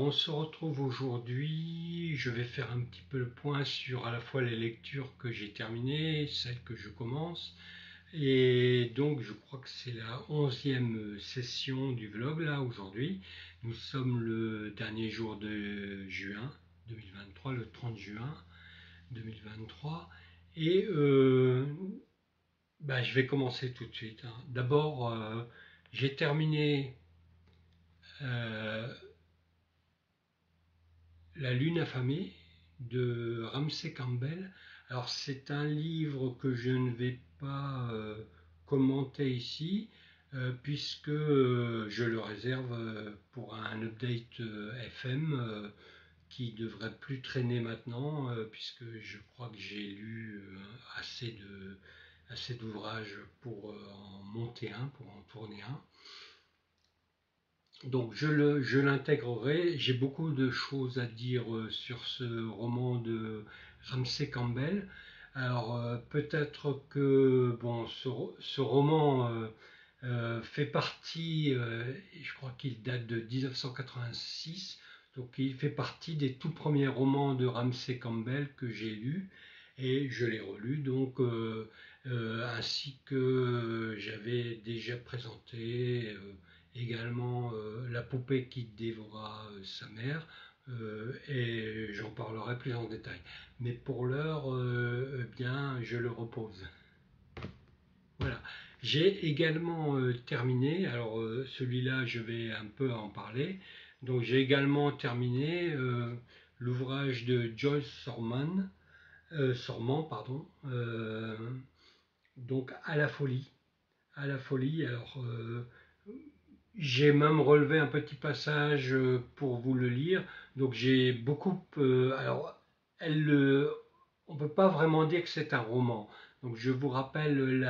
on se retrouve aujourd'hui. Je vais faire un petit peu le point sur à la fois les lectures que j'ai terminées, celles que je commence. Et donc, je crois que c'est la 11e session du vlog là aujourd'hui. Nous sommes le dernier jour de juin 2023, le 30 juin 2023. Et je vais commencer tout de suite, hein. D'abord, j'ai terminé euh, La Lune affamée de Ramsey Campbell. Alors c'est un livre que je ne vais pas commenter ici, puisque je le réserve pour un update FM qui devrait plus traîner maintenant, puisque je crois que j'ai lu assez d'ouvrages pour en monter un, pour en tourner un. Donc je l'intégrerai. J'ai beaucoup de choses à dire sur ce roman de Ramsey Campbell. Alors peut-être que bon, ce roman fait partie, je crois qu'il date de 1986, donc il fait partie des tout premiers romans de Ramsey Campbell que j'ai lus et je l'ai relu donc ainsi que j'avais déjà présenté également La poupée qui dévora sa mère, et j'en parlerai plus en détail. Mais pour l'heure, bien, je le repose. Voilà. J'ai également terminé, alors celui-là, je vais un peu en parler. Donc j'ai également terminé l'ouvrage de Joyce Sorman, pardon, donc À la folie. À la folie, alors j'ai même relevé un petit passage pour vous le lire. Donc j'ai beaucoup. Alors, on ne peut pas vraiment dire que c'est un roman. Donc je vous rappelle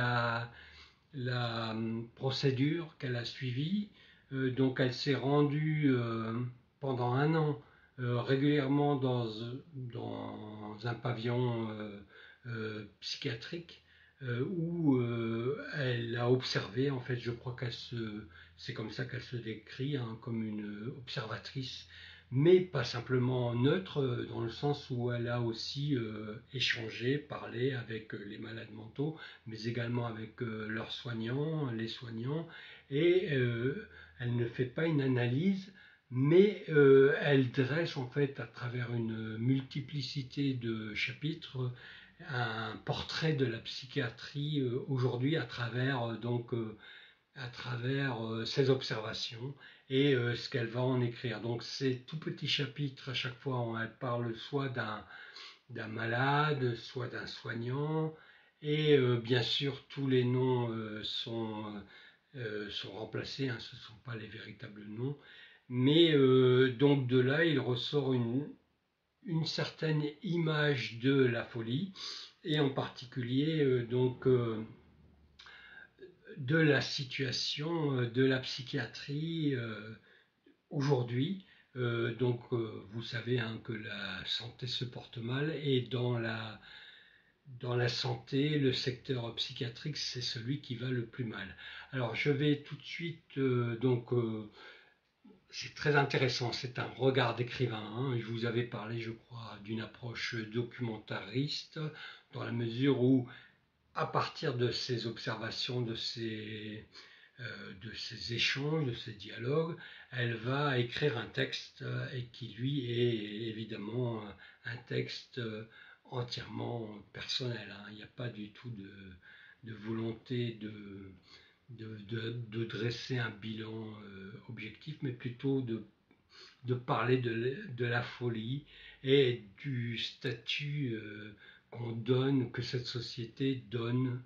la procédure qu'elle a suivie. Donc elle s'est rendue pendant un an régulièrement dans un pavillon psychiatrique où elle a observé, en fait, je crois c'est comme ça qu'elle se décrit, hein, comme une observatrice, mais pas simplement neutre, dans le sens où elle a aussi échangé, parlé avec les malades mentaux, mais également avec leurs soignants, les soignants, et elle ne fait pas une analyse, mais elle dresse en fait à travers une multiplicité de chapitres un portrait de la psychiatrie aujourd'hui à travers ses observations et ce qu'elle va en écrire. Donc ces tout petits chapitres, à chaque fois, elle parle soit d'un malade, soit d'un soignant, et bien sûr tous les noms sont remplacés, hein, ce ne sont pas les véritables noms, mais donc de là il ressort une certaine image de la folie, et en particulier de la situation de la psychiatrie aujourd'hui. Vous savez, hein, que la santé se porte mal, et dans la santé, le secteur psychiatrique, c'est celui qui va le plus mal. Alors je vais tout de suite c'est très intéressant, c'est un regard d'écrivain, hein. Je vous avais parlé, je crois, d'une approche documentariste, dans la mesure où, à partir de ces observations, de ces échanges, de ces dialogues, elle va écrire un texte et qui, lui, est évidemment un texte entièrement personnel, hein. Il n'y a pas du tout de volonté de dresser un bilan objectif, mais plutôt de parler de la folie et du statut qu'on donne, que cette société donne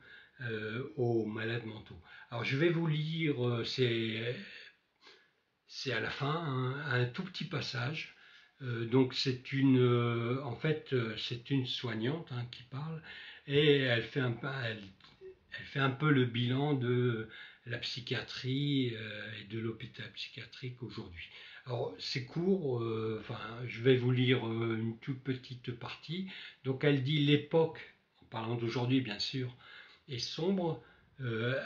aux malades mentaux. Alors je vais vous lire, c'est à la fin, hein, un tout petit passage. Donc en fait, c'est une soignante, hein, qui parle, et elle fait un peu le bilan de la psychiatrie et de l'hôpital psychiatrique aujourd'hui. Alors c'est court, je vais vous lire une toute petite partie. Donc elle dit: l'époque, en parlant d'aujourd'hui bien sûr, est sombre.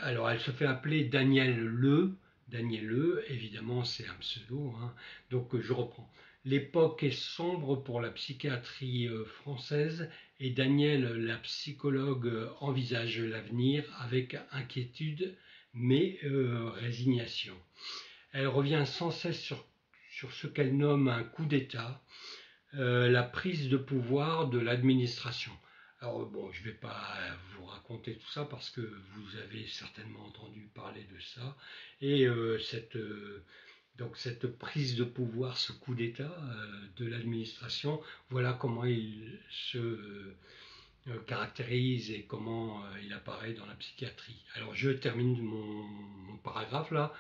Alors elle se fait appeler Daniel Le. Daniel Le, évidemment c'est un pseudo, hein. Donc je reprends. L'époque est sombre pour la psychiatrie française et Daniel, la psychologue, envisage l'avenir avec inquiétude mais résignation. Elle revient sans cesse sur ce qu'elle nomme un coup d'État, la prise de pouvoir de l'administration. Alors bon, je ne vais pas vous raconter tout ça parce que vous avez certainement entendu parler de ça. Et donc cette prise de pouvoir, ce coup d'État de l'administration, voilà comment il se caractérise et comment il apparaît dans la psychiatrie. Alors je termine mon paragraphe là.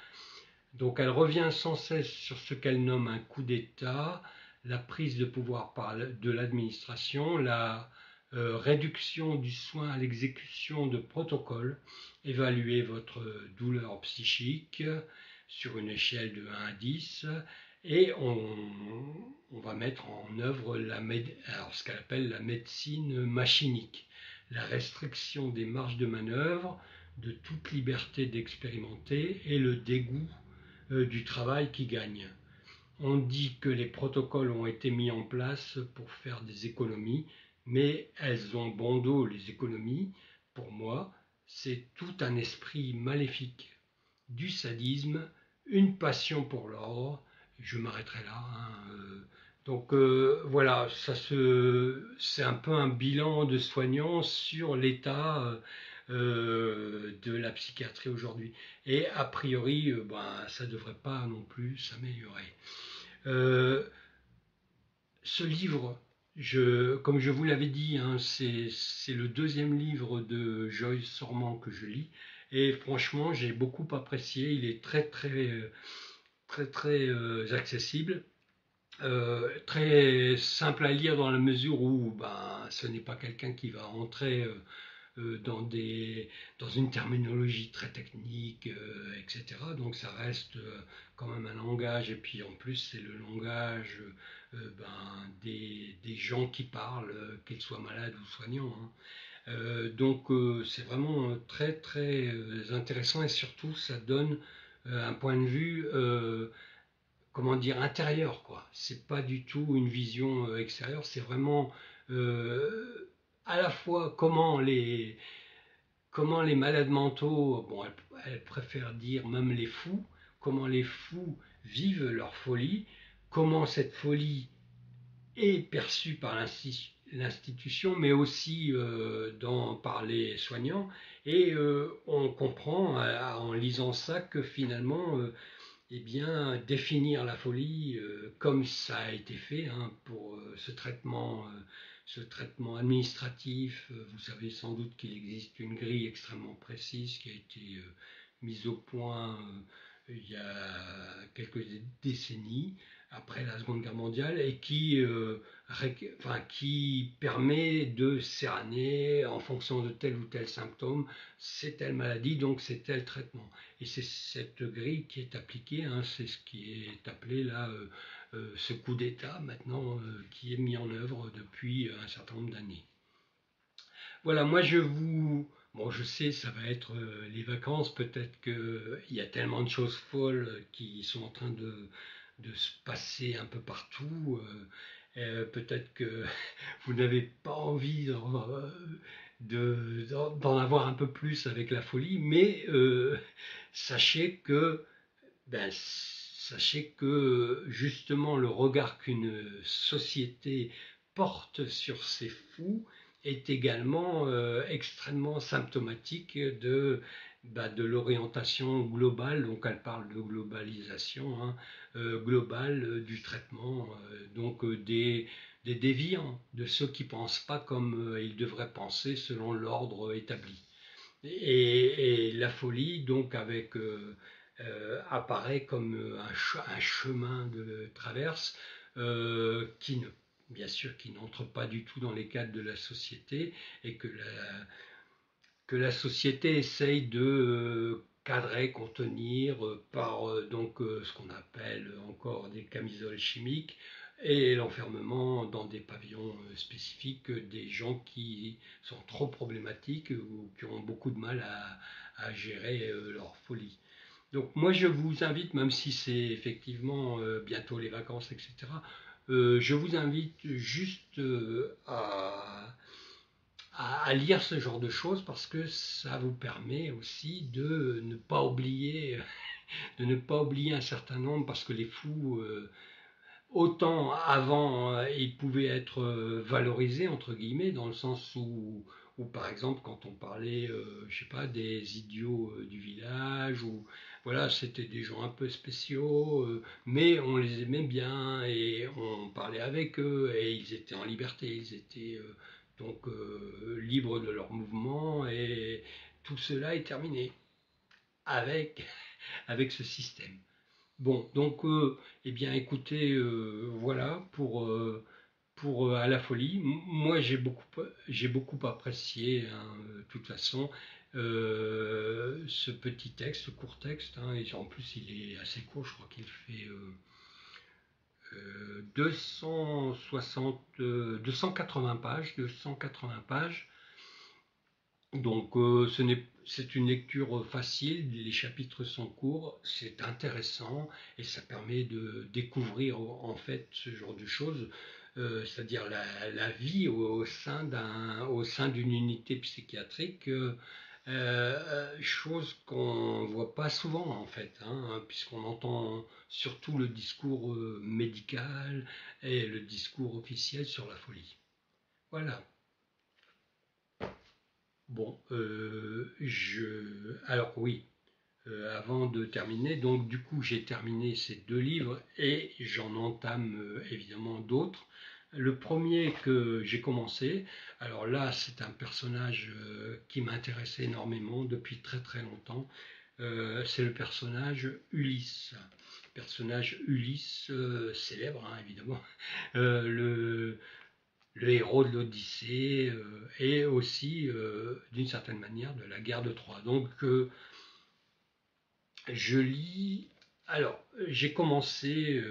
Donc elle revient sans cesse sur ce qu'elle nomme un coup d'État, la prise de pouvoir de l'administration, la réduction du soin à l'exécution de protocoles, évaluer votre douleur psychique sur une échelle de 1 à 10, et on va mettre en œuvre ce qu'elle appelle la médecine machinique, la restriction des marges de manœuvre, de toute liberté d'expérimenter et le dégoût du travail qui gagne. On dit que les protocoles ont été mis en place pour faire des économies, mais elles ont bon dos, les économies. Pour moi, c'est tout un esprit maléfique, du sadisme, une passion pour l'ordre. Je m'arrêterai là. Donc voilà, c'est un peu un bilan de soignants sur l'état de la psychiatrie aujourd'hui. Et a priori, ça ne devrait pas non plus s'améliorer. Ce livre, comme je vous l'avais dit, hein, c'est le deuxième livre de Joyce Sorman que je lis. Et franchement, j'ai beaucoup apprécié. Il est très accessible. Très simple à lire dans la mesure où ce n'est pas quelqu'un qui va entrer dans une terminologie très technique, etc. Donc ça reste quand même un langage, et puis en plus c'est le langage des gens qui parlent, qu'ils soient malades ou soignants. Hein. Donc c'est vraiment très intéressant, et surtout ça donne un point de vue comment dire, intérieur, quoi. C'est pas du tout une vision extérieure, c'est vraiment à la fois comment les malades mentaux, bon, elle préfère dire même les fous, comment les fous vivent leur folie, comment cette folie est perçue par l'institution, mais aussi par les soignants, et on comprend en lisant ça que finalement eh bien, définir la folie comme ça a été fait hein, pour ce traitement administratif. Vous savez sans doute qu'il existe une grille extrêmement précise qui a été mise au point il y a quelques décennies, après la Seconde Guerre mondiale, et qui permet de cerner en fonction de tel ou tel symptôme, c'est telle maladie, donc c'est tel traitement. Et c'est cette grille qui est appliquée, hein, c'est ce qui est appelé là ce coup d'État maintenant qui est mis en œuvre depuis un certain nombre d'années. Voilà, moi bon, je sais, ça va être les vacances, peut-être qu'il y a tellement de choses folles qui sont en train de se passer un peu partout. Peut-être que vous n'avez pas envie d'en avoir un peu plus avec la folie, mais sachez que justement le regard qu'une société porte sur ces fous est également extrêmement symptomatique de l'orientation globale, donc elle parle de globalisation hein, globale du traitement, donc des déviants, de ceux qui ne pensent pas comme ils devraient penser selon l'ordre établi. Et la folie, donc, apparaît comme un chemin de traverse qui ne bien sûr qui n'entre pas du tout dans les cadres de la société, et que la société essaye de cadrer, contenir par ce qu'on appelle encore des camisoles chimiques et l'enfermement dans des pavillons spécifiques des gens qui sont trop problématiques ou qui ont beaucoup de mal à gérer leur folie. Donc moi je vous invite, même si c'est effectivement bientôt les vacances, etc., je vous invite juste à lire ce genre de choses parce que ça vous permet aussi de ne pas oublier, de ne pas oublier un certain nombre, parce que les fous, autant avant, ils pouvaient être valorisés, entre guillemets, dans le sens où par exemple, quand on parlait, je sais pas, des idiots du village, ou voilà, c'était des gens un peu spéciaux, mais on les aimait bien et on parlait avec eux et ils étaient en liberté, ils étaient donc libres de leur mouvement, et tout cela est terminé avec, avec ce système. Bon, donc, eh bien, écoutez, voilà pour À la folie. Moi, j'ai beaucoup apprécié, hein, de toute façon, ce petit texte, ce court texte, hein, et en plus, il est assez court, je crois qu'il fait 280 pages, 280 pages. Donc, c'est une lecture facile, les chapitres sont courts, c'est intéressant et ça permet de découvrir en fait ce genre de choses, c'est-à-dire la vie au sein d'une unité psychiatrique, chose qu'on voit pas souvent en fait, hein, puisqu'on entend surtout le discours médical et le discours officiel sur la folie. Voilà. Bon, alors oui, avant de terminer, donc du coup j'ai terminé ces deux livres et j'en entame évidemment d'autres. Le premier que j'ai commencé, alors là c'est un personnage qui m'intéressait énormément depuis très très longtemps. C'est le personnage Ulysse, célèbre, hein, évidemment, le héros de l'Odyssée, et aussi d'une certaine manière de la guerre de Troie. Donc je lis. Alors j'ai commencé.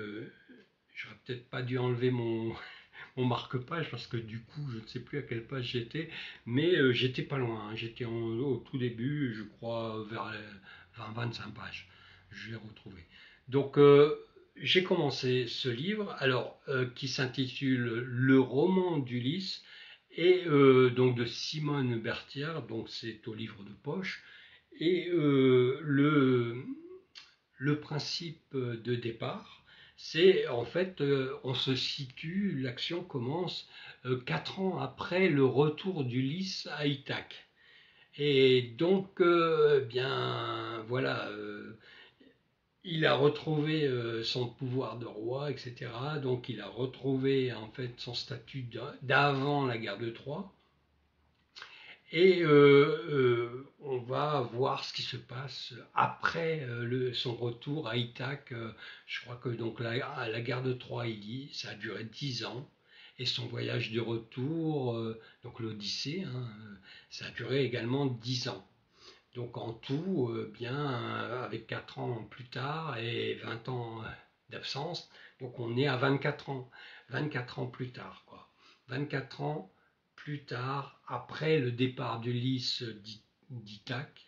J'aurais peut-être pas dû enlever mon marque-page parce que du coup je ne sais plus à quelle page j'étais, mais j'étais pas loin, hein. J'étais au tout début, je crois vers les 20-25 pages. Je l'ai retrouvé. Donc j'ai commencé ce livre, alors qui s'intitule Le roman d'Ulysse, et donc de Simone Berthier, donc c'est au livre de poche. Et le principe de départ, c'est en fait, on se situe, l'action commence 4 ans après le retour d'Ulysse à Ithaque. Et donc, bien, voilà, il a retrouvé son pouvoir de roi, etc. Donc, il a retrouvé en fait son statut d'avant la guerre de Troie. Et on va voir ce qui se passe après son retour à Ithaque. Je crois que donc la guerre de Troie, ça a duré 10 ans. Et son voyage de retour, donc l'Odyssée, hein, ça a duré également 10 ans. Donc en tout, avec 4 ans plus tard et 20 ans d'absence, donc on est à 24 ans. 24 ans plus tard, quoi. 24 ans plus tard, après le départ d'Ulysse d'Ithaque,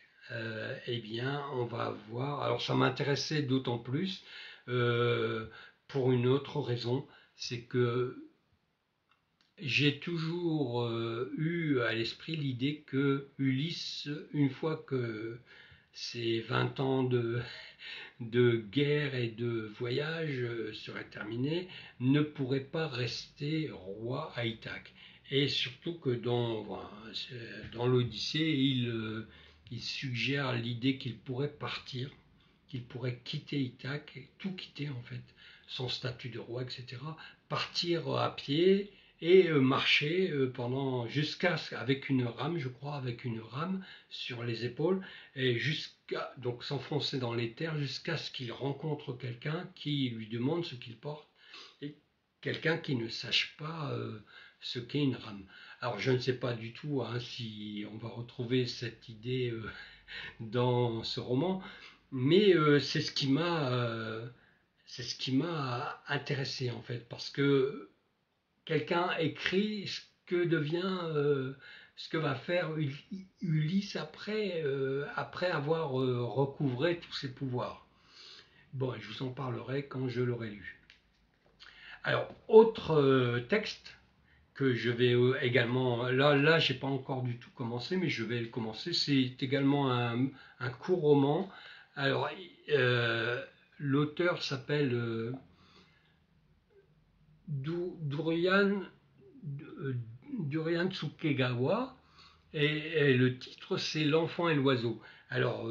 eh bien, on va voir. Alors, ça m'intéressait d'autant plus pour une autre raison, c'est que j'ai toujours eu à l'esprit l'idée que Ulysse, une fois que ses 20 ans de guerre et de voyage seraient terminés, ne pourrait pas rester roi à Ithaque. Et surtout que dans l'Odyssée, il suggère l'idée qu'il pourrait partir, qu'il pourrait quitter Ithaque, tout quitter en fait, son statut de roi, etc., partir à pied et marcher avec une rame, je crois, avec une rame sur les épaules, et donc s'enfoncer dans les terres jusqu'à ce qu'il rencontre quelqu'un qui lui demande ce qu'il porte, et quelqu'un qui ne sache pas ce qu'est une rame. Alors je ne sais pas du tout, hein, si on va retrouver cette idée dans ce roman, mais c'est ce qui m'a intéressé en fait, parce que quelqu'un écrit ce que va faire Ulysse après avoir recouvré tous ses pouvoirs. Bon, je vous en parlerai quand je l'aurai lu. Alors, autre texte que je vais également, là j'ai pas encore du tout commencé, mais je vais le commencer, c'est également un court roman. Alors, l'auteur s'appelle Durian, Durian Tsukegawa, et le titre c'est L'enfant et l'oiseau. Alors,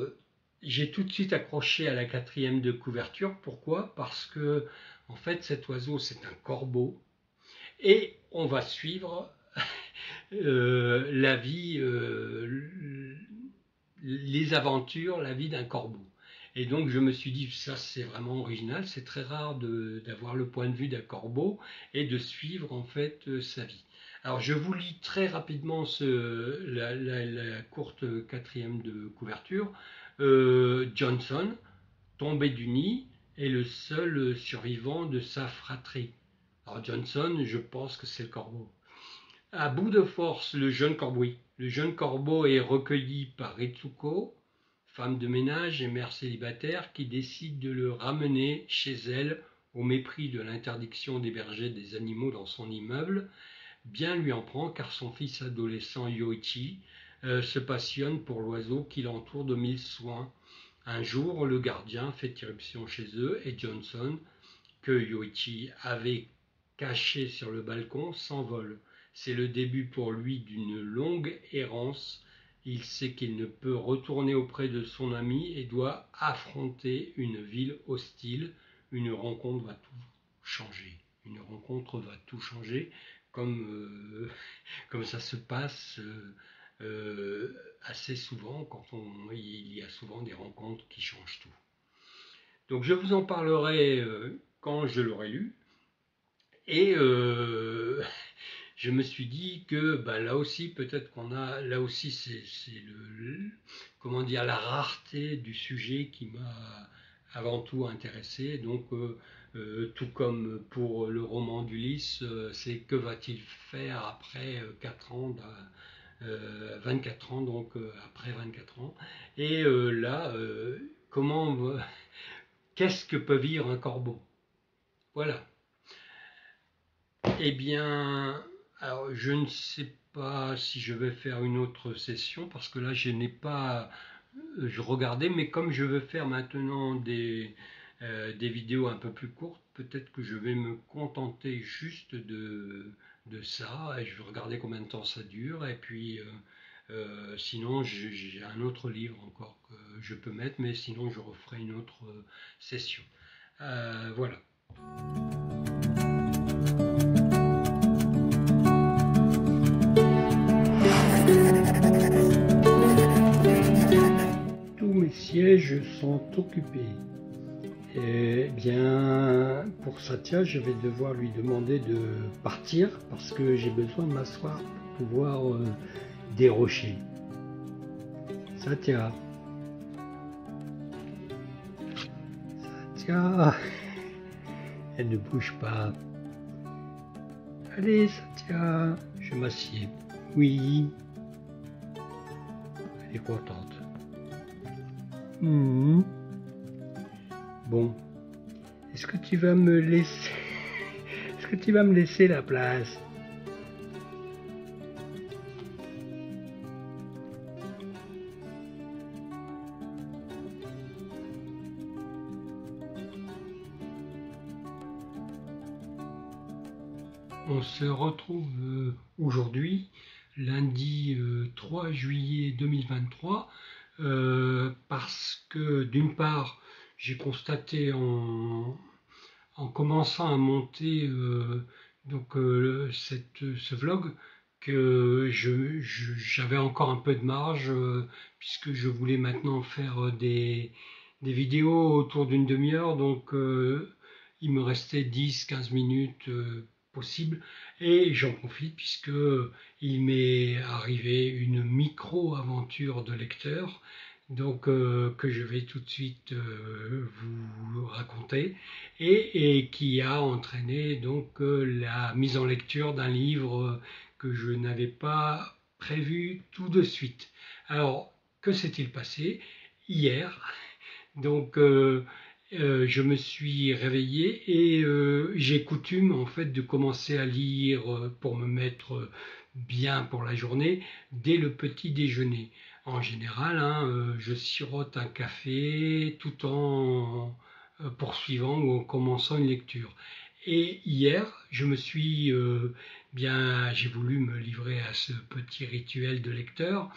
j'ai tout de suite accroché à la quatrième de couverture. Pourquoi? Parce que, en fait, cet oiseau c'est un corbeau, et on va suivre la vie, les aventures, la vie d'un corbeau. Et donc je me suis dit, ça c'est vraiment original, c'est très rare d'avoir le point de vue d'un corbeau et de suivre en fait sa vie. Alors je vous lis très rapidement la courte quatrième de couverture. Johnson, tombé du nid, est le seul survivant de sa fratrie. Alors Johnson, je pense que c'est le corbeau. À bout de force, le jeune corbeau est recueilli par Ritsuko, femme de ménage et mère célibataire, qui décide de le ramener chez elle au mépris de l'interdiction d'héberger des animaux dans son immeuble. Bien lui en prend car son fils adolescent Yoichi se passionne pour l'oiseau qui l'entoure de mille soins. Un jour, le gardien fait irruption chez eux et Johnson, que Yoichi avait caché sur le balcon, s'envole. C'est le début pour lui d'une longue errance. Il sait qu'il ne peut retourner auprès de son ami et doit affronter une ville hostile. Une rencontre va tout changer. Une rencontre va tout changer, comme, comme ça se passe assez souvent quand il y a souvent des rencontres qui changent tout. Donc je vous en parlerai quand je l'aurai lu. Et je me suis dit que ben, là aussi, peut-être qu'on a, là aussi, c'est comment dire, la rareté du sujet qui m'a avant tout intéressé. Donc, tout comme pour le roman d'Ulysse, c'est que va-t-il faire après 4 ans, 24 ans, donc après 24 ans. Et là, comment, qu'est-ce que peut vivre un corbeau? Voilà. Eh bien, alors je ne sais pas si je vais faire une autre session parce que là je n'ai pas, je regardais, mais comme je veux faire maintenant des vidéos un peu plus courtes, peut-être que je vais me contenter juste de ça et je vais regarder combien de temps ça dure et puis sinon j'ai un autre livre encore que je peux mettre, mais sinon je referai une autre session. Voilà. Tous mes sièges sont occupés. Eh bien, pour Satya, je vais devoir lui demander de partir parce que j'ai besoin de m'asseoir pour pouvoir dérocher. Satya. Satya. Elle ne bouge pas. Allez, Satya, je m'assieds. Oui. Elle est contente. Mmh. Bon. Est-ce que tu vas me laisser... Est-ce que tu vas me laisser la place? On se retrouve aujourd'hui, lundi 3 juillet 2023, parce que d'une part, j'ai constaté en commençant à monter ce vlog que j'avais encore un peu de marge puisque je voulais maintenant faire des vidéos autour d'une demi-heure, donc il me restait 10-15 minutes possible et j'en profite puisque il m'est arrivé une micro-aventure de lecteur donc que je vais tout de suite vous raconter et qui a entraîné donc la mise en lecture d'un livre que je n'avais pas prévu tout de suite. Alors que s'est-il passé hier? Donc je me suis réveillé et j'ai coutume en fait de commencer à lire pour me mettre bien pour la journée dès le petit déjeuner. En général, hein, je sirote un café tout en poursuivant ou en commençant une lecture. Et hier, je me suis j'ai voulu me livrer à ce petit rituel de lecteur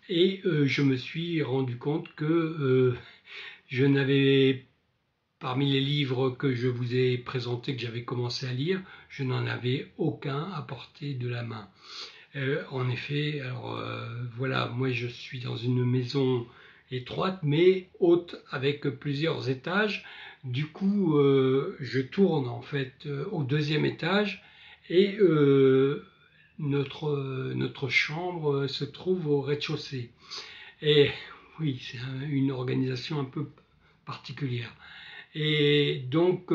et je me suis rendu compte que je n'avais, parmi les livres que je vous ai présentés, que j'avais commencé à lire, je n'en avais aucun à portée de la main. En effet, alors voilà, moi je suis dans une maison étroite mais haute avec plusieurs étages. Du coup, je tourne en fait au deuxième étage et notre chambre se trouve au rez-de-chaussée. Et oui, c'est une organisation un peu particulière. Et donc,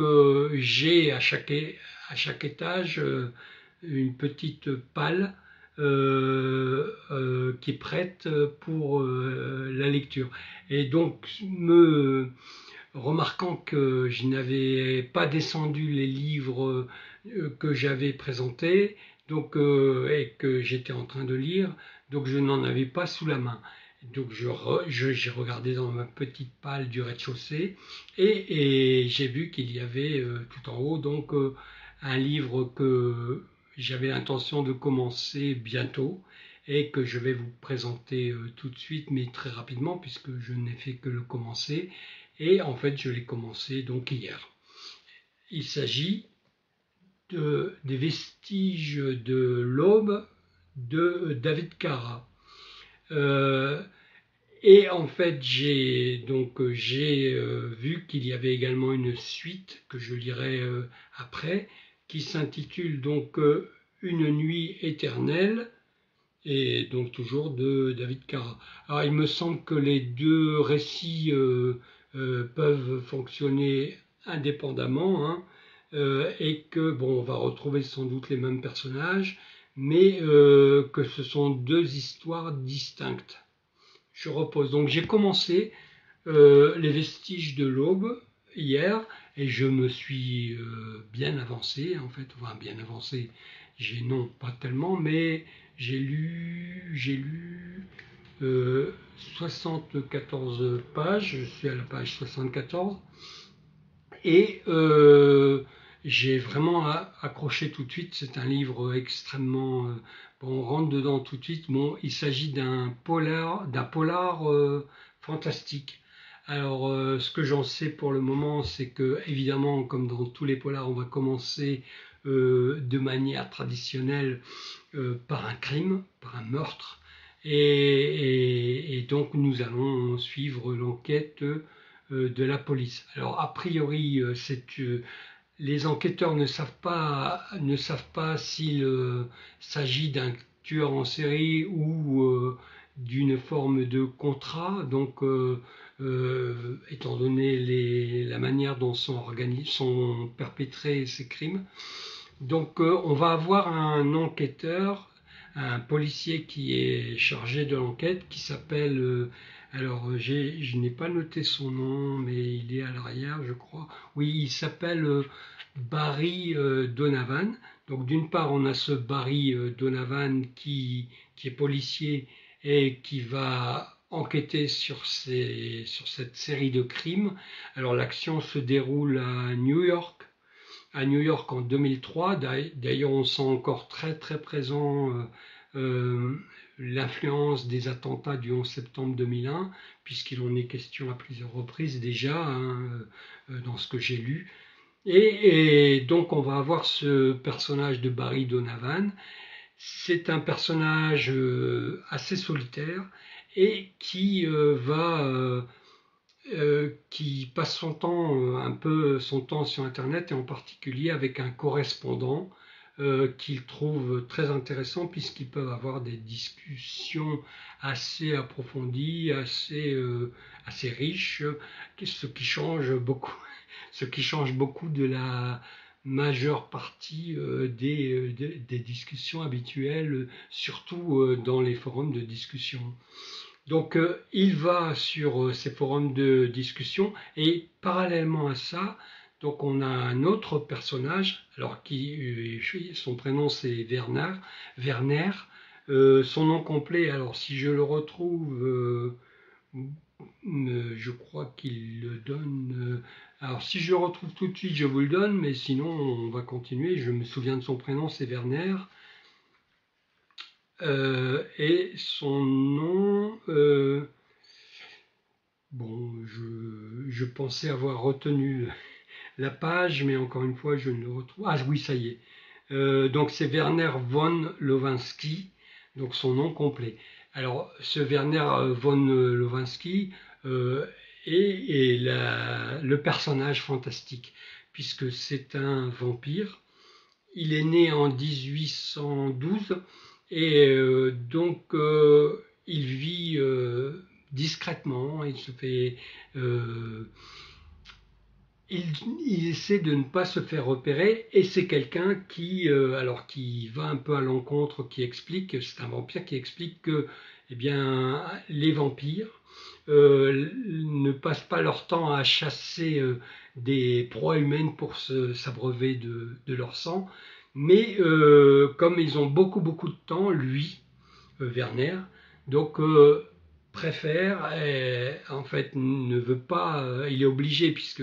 j'ai à chaque étage une petite palle qui est prête pour la lecture. Et donc, remarquant que je n'avais pas descendu les livres que j'avais présentés, donc, et que j'étais en train de lire, donc je n'en avais pas sous la main. Donc j'ai regardé dans ma petite palle du rez-de-chaussée et j'ai vu qu'il y avait tout en haut donc un livre que j'avais l'intention de commencer bientôt et que je vais vous présenter tout de suite, mais très rapidement puisque je n'ai fait que le commencer. Et en fait, je l'ai commencé donc hier. Il s'agit des vestiges de l'aube de David Cara. Et en fait, j'ai vu qu'il y avait également une suite que je lirai après, qui s'intitule donc Une nuit éternelle, et donc toujours de David Cara. Alors, il me semble que les deux récits peuvent fonctionner indépendamment, hein, et que bon, on va retrouver sans doute les mêmes personnages, mais que ce sont deux histoires distinctes. Je repose. Donc j'ai commencé les vestiges de l'aube hier et je me suis bien avancé en fait, enfin bien avancé. Non pas tellement, mais j'ai lu 74 pages. Je suis à la page 74 et j'ai vraiment accroché tout de suite. C'est un livre extrêmement bon, on rentre dedans tout de suite. Bon, il s'agit d'un polar fantastique. Alors, ce que j'en sais pour le moment, c'est que, évidemment, comme dans tous les polars, on va commencer de manière traditionnelle par un crime, par un meurtre. Et donc, nous allons suivre l'enquête de la police. Alors, a priori, les enquêteurs ne savent pas s'il s'agit d'un tueur en série ou d'une forme de contrat. Donc, étant donné la manière dont sont perpétrés ces crimes, donc on va avoir un enquêteur, un policier qui est chargé de l'enquête, qui s'appelle alors, je n'ai pas noté son nom, mais il est à l'arrière, je crois. Oui, il s'appelle Barry Donovan. Donc, d'une part, on a ce Barry Donovan qui est policier et qui va enquêter sur cette série de crimes. Alors, l'action se déroule à New York en 2003. D'ailleurs, on sent encore très très présent l'influence des attentats du 11 septembre 2001, puisqu'il en est question à plusieurs reprises déjà, hein, dans ce que j'ai lu. Et donc on va avoir ce personnage de Barry Donovan. C'est un personnage assez solitaire et qui passe un peu son temps sur Internet, et en particulier avec un correspondant qu'il trouve très intéressant, puisqu'ils peuvent avoir des discussions assez approfondies, assez riches, ce qui change beaucoup de la majeure partie des discussions habituelles, surtout dans les forums de discussion. Donc il va sur ces forums de discussion et parallèlement à ça, donc on a un autre personnage, alors son prénom c'est Werner, Werner. Son nom complet, alors si je le retrouve, je crois qu'il le donne. Alors si je le retrouve tout de suite, je vous le donne, mais sinon on va continuer. Je me souviens de son prénom, c'est Werner. Et son nom, bon, je pensais avoir retenu la page, mais encore une fois, je ne le retrouve. Ah oui, ça y est. Donc c'est Werner von Lewinsky, donc son nom complet. Alors ce Werner von Lewinsky est le personnage fantastique, puisque c'est un vampire. Il est né en 1812 et donc il vit discrètement, il se fait... il essaie de ne pas se faire repérer et c'est quelqu'un qui va un peu à l'encontre, qui explique, c'est un vampire qui explique que eh bien, les vampires ne passent pas leur temps à chasser des proies humaines pour s'abreuver de leur sang, mais comme ils ont beaucoup de temps, lui, Werner, donc préfère, en fait ne veut pas, il est obligé puisque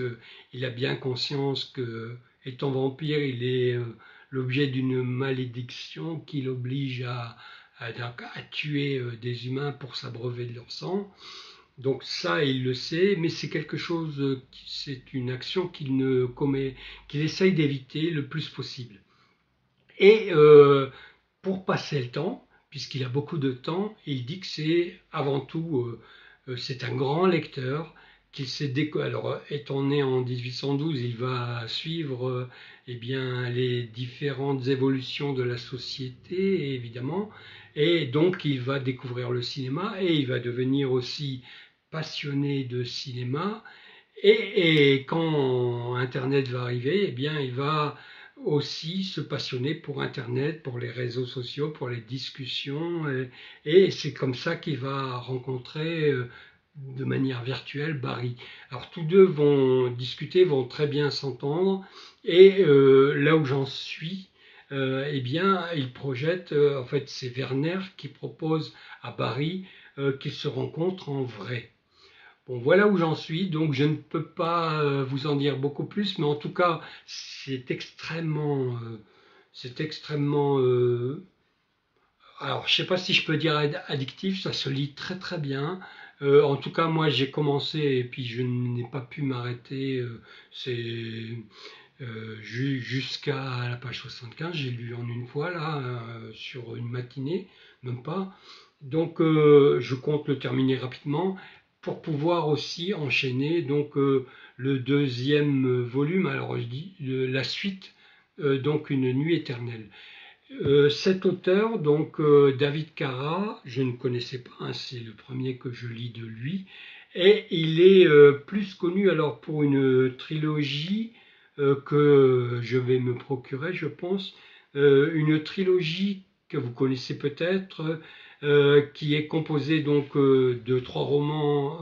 il a bien conscience que étant vampire, il est l'objet d'une malédiction qui l'oblige à tuer des humains pour s'abreuver de leur sang. Donc ça, il le sait, mais c'est quelque chose, c'est une action qu'il ne commet, qu'il essaye d'éviter le plus possible. Et pour passer le temps, puisqu'il a beaucoup de temps, il dit que c'est avant tout, c'est un grand lecteur, qu'il s'est alors étant né en 1812, il va suivre eh bien, les différentes évolutions de la société, évidemment, et donc il va découvrir le cinéma et il va devenir aussi passionné de cinéma. Et quand Internet va arriver, eh bien, il va aussi se passionner pour Internet, pour les réseaux sociaux, pour les discussions. Et c'est comme ça qu'il va rencontrer de manière virtuelle Barry. Alors tous deux vont discuter, vont très bien s'entendre. Et là où j'en suis, eh bien, il projette, en fait, c'est Werner qui propose à Barry qu'ils se rencontrent en vrai. Bon, voilà où j'en suis, donc je ne peux pas vous en dire beaucoup plus, mais en tout cas, c'est extrêmement, alors je sais pas si je peux dire addictif, ça se lit très bien. En tout cas, moi j'ai commencé et puis je n'ai pas pu m'arrêter. C'est jusqu'à la page 75, j'ai lu en une fois là, sur une matinée, même pas. Donc je compte le terminer rapidement pour pouvoir aussi enchaîner donc le deuxième volume, alors je dis la suite, donc Une nuit éternelle. Cet auteur, donc David Carra, je ne connaissais pas, hein, c'est le premier que je lis de lui, et il est plus connu alors pour une trilogie que je vais me procurer, je pense, une trilogie que vous connaissez peut-être, qui est composée donc de trois romans.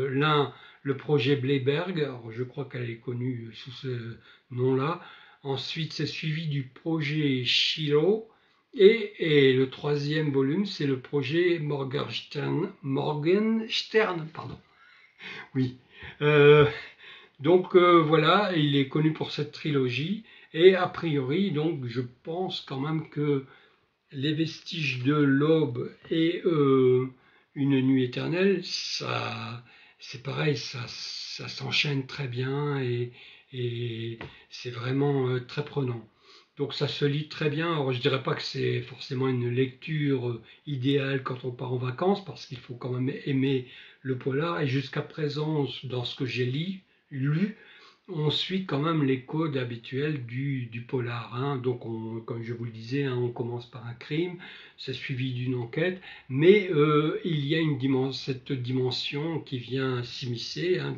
L'un, le projet Bleiberg, alors je crois qu'elle est connue sous ce nom-là. Ensuite, c'est suivi du projet Shiro. Et le troisième volume, c'est le projet Morgenstern. Morgenstern, pardon. Oui. Donc voilà, il est connu pour cette trilogie. Et a priori, donc, je pense quand même que Les vestiges de l'aube et Une nuit éternelle, ça, c'est pareil, ça s'enchaîne très bien et c'est vraiment très prenant. Donc ça se lit très bien. Alors je dirais pas que c'est forcément une lecture idéale quand on part en vacances, parce qu'il faut quand même aimer le polar. Et jusqu'à présent, dans ce que j'ai lu, on suit quand même les codes habituels du polar, hein. Donc, comme je vous le disais, hein, on commence par un crime, c'est suivi d'une enquête, mais il y a cette dimension qui vient s'immiscer, hein,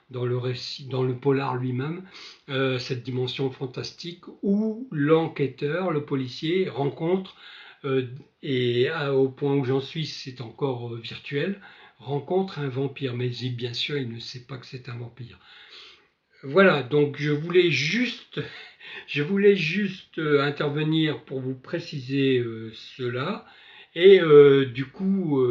dans le récit, dans le polar lui-même, cette dimension fantastique où l'enquêteur, le policier, rencontre et au point où j'en suis, c'est encore virtuel, rencontre un vampire. Mais bien sûr, il ne sait pas que c'est un vampire. Voilà, donc je voulais juste intervenir pour vous préciser cela. Et du coup,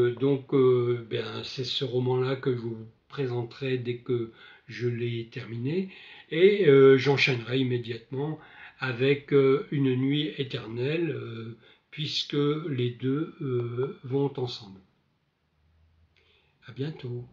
c'est ce roman-là que je vous présenterai dès que je l'ai terminé. Et j'enchaînerai immédiatement avec Une nuit éternelle, puisque les deux vont ensemble. À bientôt.